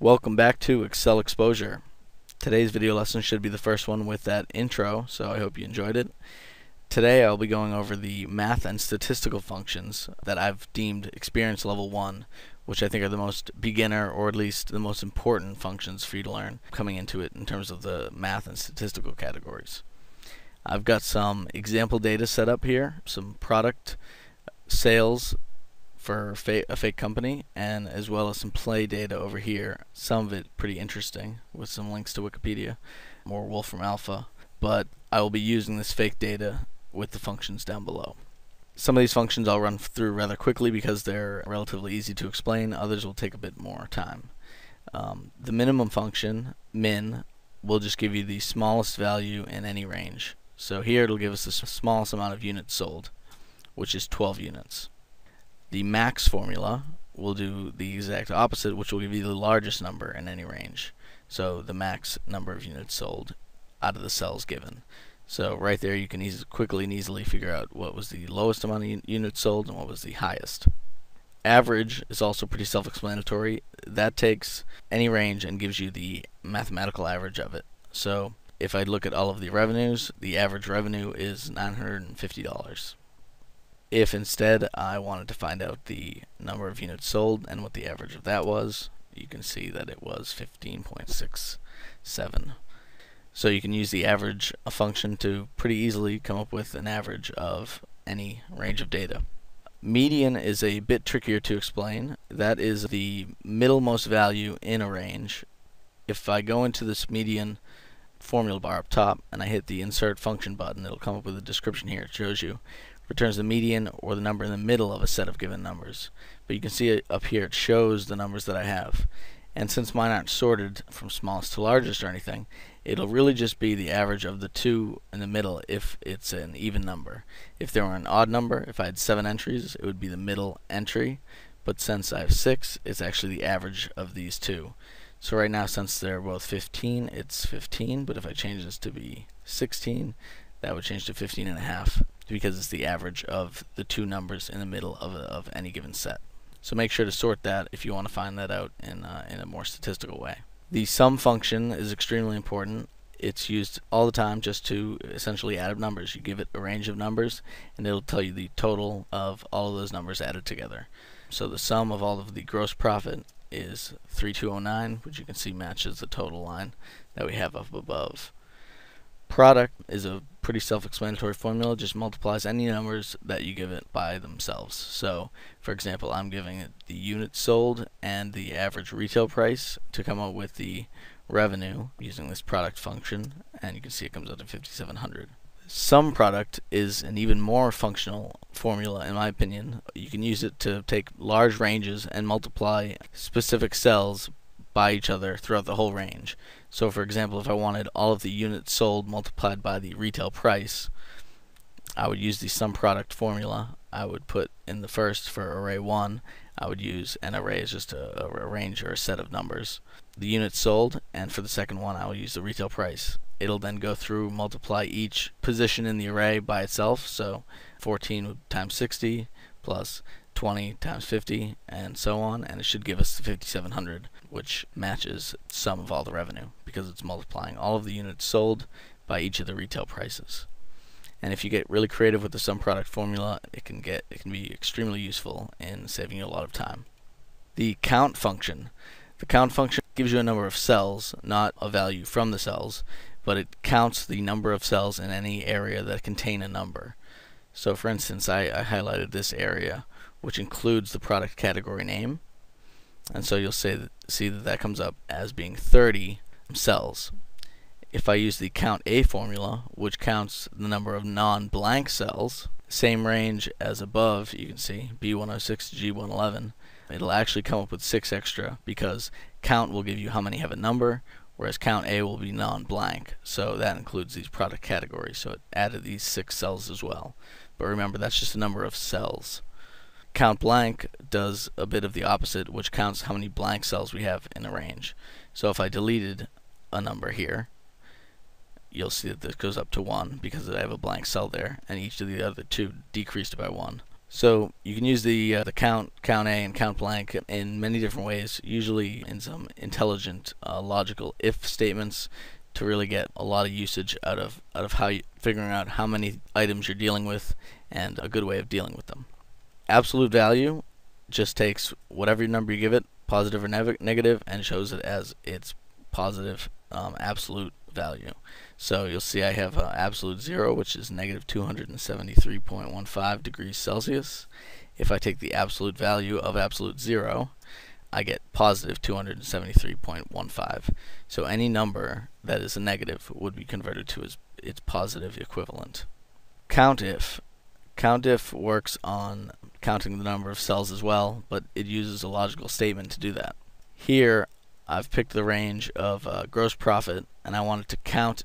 Welcome back to Excel Exposure. Today's video lesson should be the first one with that intro, so I hope you enjoyed it. Today I'll be going over the math and statistical functions that I've deemed experience level 1, which I think are the most beginner, or at least the most important functions for you to learn coming into it in terms of the math and statistical categories. I've got some example data set up here, some product sales for a fake company, and as well as some play data over here. Some of it pretty interesting with some links to Wikipedia, more Wolfram Alpha, but I will be using this fake data with the functions down below. Some of these functions I'll run through rather quickly because they're relatively easy to explain. Others will take a bit more time. The minimum function, min, will just give you the smallest value in any range. So here it'll give us the smallest amount of units sold, which is 12 units. The max formula will do the exact opposite, which will give you the largest number in any range. So the max number of units sold out of the cells given. So right there you can quickly and easily figure out what was the lowest amount of units sold and what was the highest. Average is also pretty self-explanatory. That takes any range and gives you the mathematical average of it. So if I look at all of the revenues, the average revenue is $950. If instead I wanted to find out the number of units sold and what the average of that was, you can see that it was 15.67. So you can use the average function to pretty easily come up with an average of any range of data. Median is a bit trickier to explain. That is the middlemost value in a range. If I go into this median formula bar up top and I hit the insert function button, it'll come up with a description here. It shows you returns the median or the number in the middle of a set of given numbers. But you can see it up here, it shows the numbers that I have. And since mine aren't sorted from smallest to largest or anything, it'll really just be the average of the two in the middle if it's an even number. If there were an odd number, if I had 7 entries, it would be the middle entry. But since I have 6, it's actually the average of these two. So right now, since they're both 15, it's 15. But if I change this to be 16, that would change to 15.5. Because it's the average of the two numbers in the middle of any given set. So make sure to sort that if you want to find that out in a more statistical way. The sum function is extremely important. It's used all the time just to essentially add up numbers. You give it a range of numbers and it'll tell you the total of all of those numbers added together. So the sum of all of the gross profit is 3209, which you can see matches the total line that we have up above. Product is a pretty self-explanatory formula, just multiplies any numbers that you give it by themselves. So for example, I'm giving it the units sold and the average retail price to come up with the revenue using this product function, and you can see it comes out to 5,700. Sum product is an even more functional formula in my opinion. You can use it to take large ranges and multiply specific cells by each other throughout the whole range. So for example, if I wanted all of the units sold multiplied by the retail price, I would use the sum product formula. I would put in the first for array 1, I would use, an array is just a range or a set of numbers, the units sold, and for the second one I will use the retail price. It'll then go through, multiply each position in the array by itself, so 14 times 60 plus 20 times 50 and so on, and it should give us the 5,700, which matches the sum of all the revenue because it's multiplying all of the units sold by each of the retail prices. And if you get really creative with the sum product formula, it can be extremely useful in saving you a lot of time. The count function. The count function gives you a number of cells, not a value from the cells, but it counts the number of cells in any area that contain a number. So for instance, I highlighted this area, which includes the product category name, and so you'll see that comes up as being 30 cells. If I use the count A formula, which counts the number of non-blank cells, same range as above, you can see B106 to G111, it'll actually come up with 6 extra because count will give you how many have a number, whereas count A will be non-blank, so that includes these product categories, so it added these 6 cells as well. But remember, that's just a number of cells. Count blank does a bit of the opposite, which counts how many blank cells we have in a range. So if I deleted a number here, you'll see that this goes up to 1 because I have a blank cell there, and each of the other two decreased by 1. So you can use the count A, and count blank in many different ways, usually in some intelligent logical if statements, to really get a lot of usage out of how figuring out how many items you're dealing with and a good way of dealing with them. Absolute value just takes whatever number you give it, positive or negative, and shows it as its positive absolute value. So you'll see I have absolute 0, which is negative 273.15 degrees Celsius. If I take the absolute value of absolute 0, I get positive 273.15. So any number that is a negative would be converted to its positive equivalent. COUNTIF. COUNTIF works on counting the number of cells as well, but it uses a logical statement to do that. Here I've picked the range of gross profit, and I wanted to count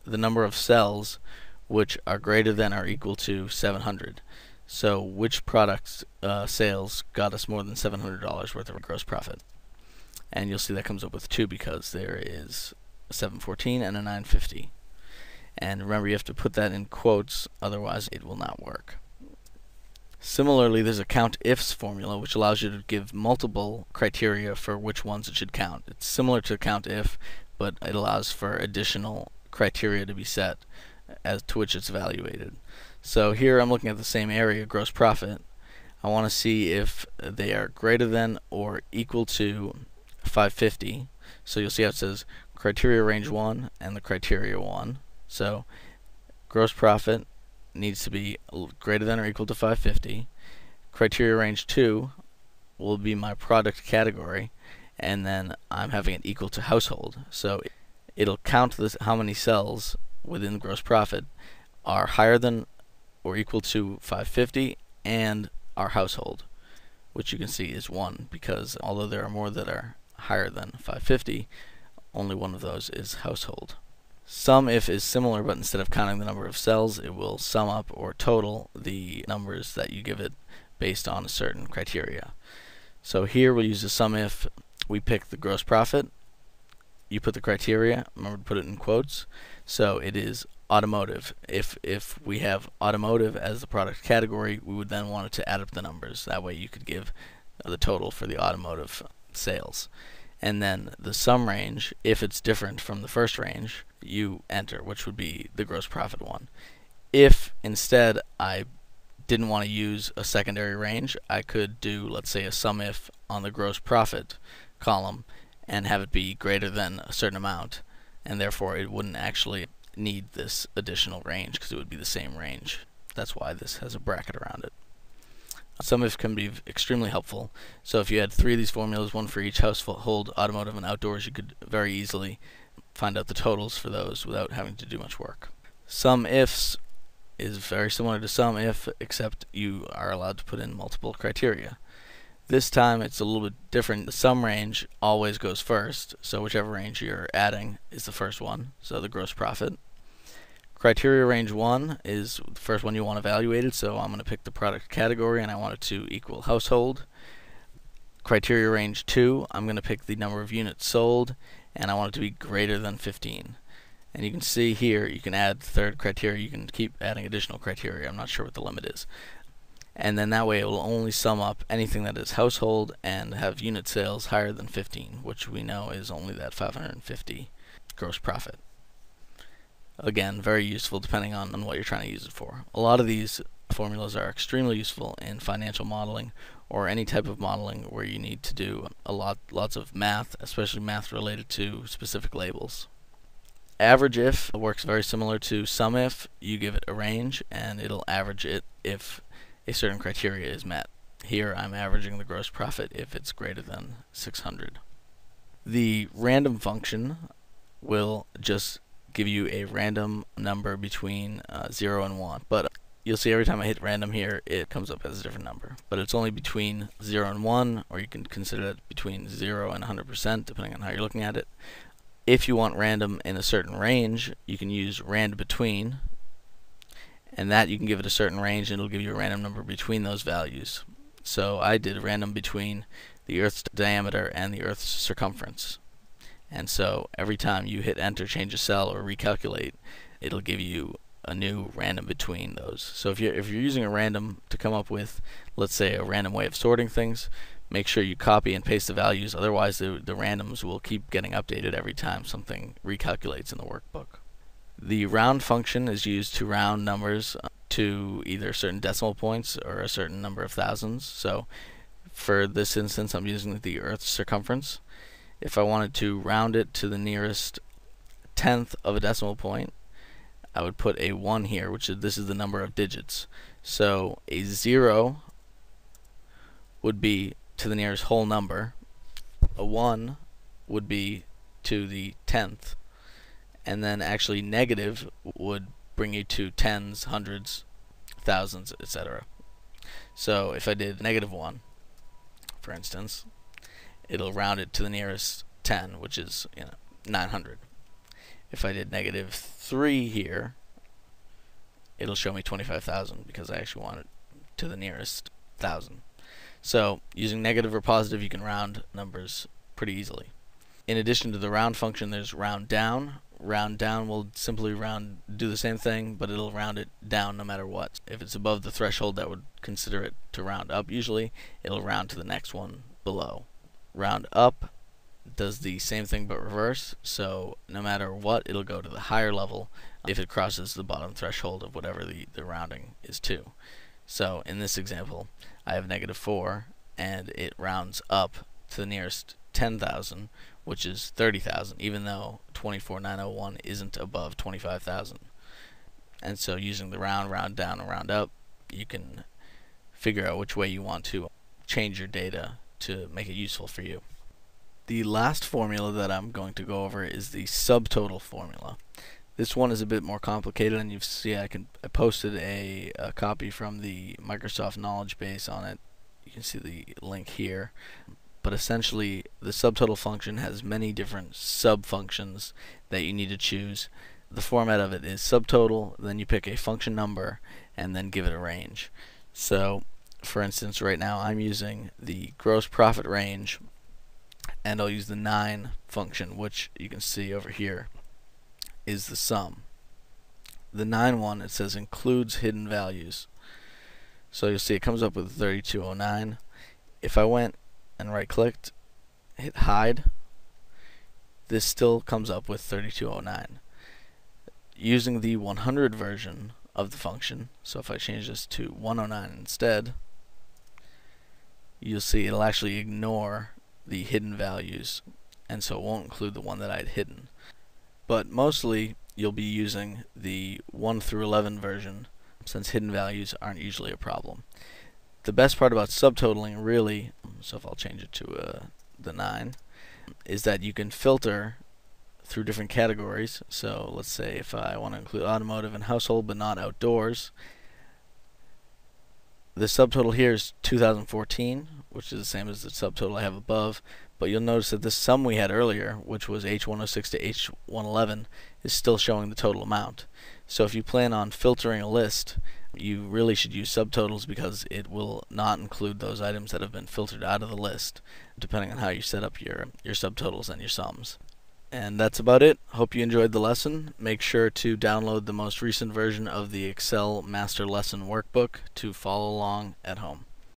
the number of cells which are greater than or equal to 700. So which product's sales got us more than $700 worth of gross profit? And you'll see that comes up with 2 because there is a 714 and a 950. And remember, you have to put that in quotes, otherwise it will not work. Similarly, there's a COUNTIFs formula, which allows you to give multiple criteria for which ones it should count. It's similar to COUNTIF, but it allows for additional criteria to be set as to which it's evaluated. So here I'm looking at the same area, gross profit. I want to see if they are greater than or equal to 550. So you'll see how it says criteria range 1 and the criteria 1. So gross profit needs to be greater than or equal to 550. Criteria range 2 will be my product category, and then I'm having it equal to household. So it'll count how many cells within gross profit are higher than or equal to 550 and are household, which you can see is 1, because although there are more that are higher than 550, only one of those is household. SUMIF is similar, but instead of counting the number of cells, it will sum up or total the numbers that you give it based on a certain criteria. So here we'll use a SUMIF. We pick the gross profit. You put the criteria. Remember to put it in quotes. So it is automotive. If we have automotive as the product category, we would then want it to add up the numbers. That way you could give the total for the automotive sales. And then the sum range, if it's different from the first range, you enter, which would be the gross profit one. If instead I didn't want to use a secondary range, I could do, let's say, a SUMIF on the gross profit column and have it be greater than a certain amount, and therefore it wouldn't actually need this additional range because it would be the same range. That's why this has a bracket around it. SUMIF can be extremely helpful. So if you had 3 of these formulas, one for each household, automotive, and outdoors, you could very easily find out the totals for those without having to do much work. SUMIFs is very similar to SUMIF, except you are allowed to put in multiple criteria. This time it's a little bit different. The sum range always goes first, so whichever range you're adding is the first one, so the gross profit. Criteria range 1 is the first one you want evaluated, so I'm going to pick the product category and I want it to equal household. Criteria range 2, I'm going to pick the number of units sold and I want it to be greater than 15. And you can see here you can add third criteria, you can keep adding additional criteria. I'm not sure what the limit is. And then that way it will only sum up anything that is household and have unit sales higher than 15, which we know is only that 550 gross profit. Again, very useful depending on what you're trying to use it for. A lot of these formulas are extremely useful in financial modeling or any type of modeling where you need to do lots of math, especially math related to specific labels. Average if works very similar to SUMIF. You give it a range and it'll average it if a certain criteria is met. Here I'm averaging the gross profit if it's greater than 600. The random function will just give you a random number between 0 and 1, but you'll see every time I hit random here it comes up as a different number, but it's only between 0 and 1, or you can consider it between 0 and 100% depending on how you're looking at it. If you want random in a certain range, you can use rand between, and that you can give it a certain range and it'll give you a random number between those values. So I did random between the Earth's diameter and the Earth's circumference. And so every time you hit enter, change a cell, or recalculate, it'll give you a new random between those. So if you're using a random to come up with, let's say, a random way of sorting things, make sure you copy and paste the values. Otherwise, the randoms will keep getting updated every time something recalculates in the workbook. The round function is used to round numbers to either certain decimal points or a certain number of thousands. So for this instance, I'm using the Earth's circumference. If I wanted to round it to the nearest tenth of a decimal point, I would put a 1 here, this is the number of digits. So a 0 would be to the nearest whole number. A 1 would be to the tenth. And then actually negative would bring you to tens, hundreds, thousands, etc. So if I did -1, for instance, it'll round it to the nearest 10, which is 900. If I did -3 here, it'll show me 25,000 because I actually want it to the nearest 1,000. So using negative or positive, you can round numbers pretty easily. In addition to the round function, there's round down. Round down will simply do the same thing, but it'll round it down no matter what. If it's above the threshold that would consider it to round up usually, it'll round to the next one below. Round up does the same thing but reverse, so no matter what, it'll go to the higher level if it crosses the bottom threshold of whatever the rounding is to. So in this example, I have -4, and it rounds up to the nearest 10,000, which is 30,000, even though 24,901 isn't above 25,000. And so using the round down, and round up, you can figure out which way you want to change your data to make it useful for you. The last formula that I'm going to go over is the subtotal formula. This one is a bit more complicated, and you see I posted a copy from the Microsoft knowledge base on it. You can see the link here. But essentially, the subtotal function has many different sub-functions that you need to choose. The format of it is subtotal, then you pick a function number, and then give it a range. So, for instance, right now I'm using the gross profit range, and I'll use the 9 function, which you can see over here is the sum. The 9 one, it says includes hidden values. So you'll see it comes up with 3209. If I went and right-clicked, hit hide, this still comes up with 3209. Using the 100 version of the function, so if I change this to 109 instead, you'll see it'll actually ignore the hidden values, and so it won't include the one that I had hidden. But mostly you'll be using the 1 through 11 version, since hidden values aren't usually a problem. The best part about subtotaling, really, so if I'll change it to the 9, is that you can filter through different categories. So let's say if I want to include automotive and household but not outdoors, the subtotal here is 2014, which is the same as the subtotal I have above, but you'll notice that this sum we had earlier, which was H106 to H111, is still showing the total amount. So if you plan on filtering a list, you really should use subtotals because it will not include those items that have been filtered out of the list, depending on how you set up your subtotals and your sums. And that's about it. Hope you enjoyed the lesson. Make sure to download the most recent version of the Excel Master Lesson Workbook to follow along at home.